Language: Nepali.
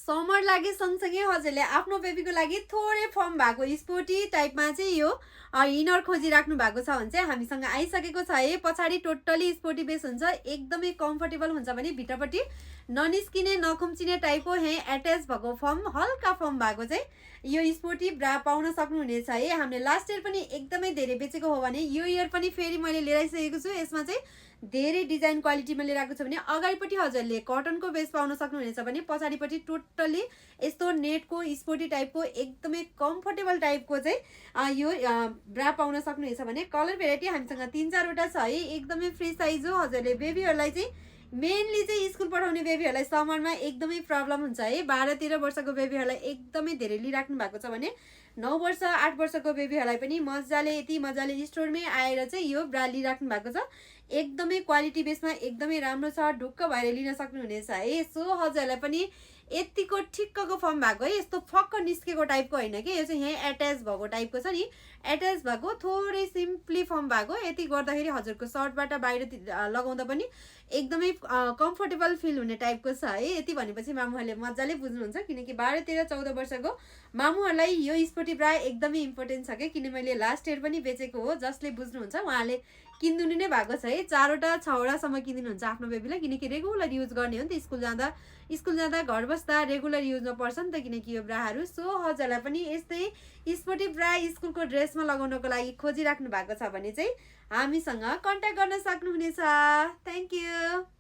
समर लागि सँगसँगै हजुरले आफ्नो बेबीको लागि थोरै फर्म भएको स्पोर्टी टाइपमा चाहिँ यो इनर खोजिराख्नु भएको छ भने चाहिँ हामीसँग आइसकेको छ है। पछाडि टोटली स्पोर्टी बेस हुन्छ, एकदमै कम्फर्टेबल हुन्छ भने भित्रपट्टि ननिस्किने नखुम्चिने टाइपको यहाँ एट्याच भएको फर्म, हल्का फर्म भएको चाहिँ यो स्पोर्टी ब्रा पाउन सक्नुहुनेछ है। हामीले लास्ट इयर पनि एकदमै धेरै बेचेको हो भने यो इयर पनि फेरि मैले लिएर आइसकेको छु। यसमा चाहिँ धेरै डिजाइन क्वालिटीमा लिएर आएको छ भने अगाडिपट्टि हजुरले कटनको बेस पाउन सक्नुहुनेछ भने पछाडिपट्टि टोटली यस्तो नेटको स्पोर्टी टाइपको एकदमै कम्फर्टेबल टाइपको चाहिँ यो ब्रा पाउन सक्नुहुनेछ भने कलर भेराइटी हामीसँग 3-4वटा छ है। एकदमै फ्री साइज हो। हजुरले बेबीहरूलाई चाहिँ मेनली चाहिँ स्कुल पठाउने बेबीहरूलाई समरमा एकदमै प्रब्लम हुन्छ है। 12-13 वर्षको बेबीहरूलाई एकदमै धेरै लिइराख्नु भएको छ भने 9 वर्ष 8 वर्षको बेबीहरूलाई पनि मजाले यति मजाले स्टोरमै आएर चाहिँ यो ब्रा लिइराख्नु भएको छ। एकदमै क्वालिटी बेसमा एकदमै राम्रो छ, ढुक्क भएर लिन सक्नुहुनेछ है। सो हजुरहरूलाई पनि यतिको ठिक्कको फर्म भएको है, यस्तो फक्क निस्केको टाइपको होइन कि यो चाहिँ यहाँ एट्याच भएको टाइपको छ नि, एट्याच भएको थोरै सिम्पली फर्म भएको। यति गर्दाखेरि हजुरको सर्टबाट बाहिर लगाउँदा पनि एकदमै कम्फर्टेबल फिल हुने टाइपको छ है। यति भनेपछि मामुहरूले मजाले बुझ्नुहुन्छ, किनकि 12-13-14 वर्षको मामुहरूलाई यो स्पोर्टी ब्रा एकदमै इम्पोर्टेन्ट छ क्या। किन मैले लास्ट इयर पनि बेचेको हो, जसले बुझ्नुहुन्छ उहाँले किनिदिनु नै भएको छ है। 4वटा 6वटासम्म किनिदिनुहुन्छ आफ्नो बेबीलाई, किनकि रेगुलर युज गर्ने हो नि त। स्कुल जाँदा घर बस्दा रेगुलर युजमा पर्छ नि त, किनकि यो ब्राहरू। सो हजुरलाई पनि यस्तै स्पोर्टी ब्रा स्कुलको ड्रेसमा लगाउनको लागि खोजिराख्नु भएको छ भने चाहिँ हामीसँग कन्ट्याक्ट गर्न सक्नुहुनेछ। Thank you.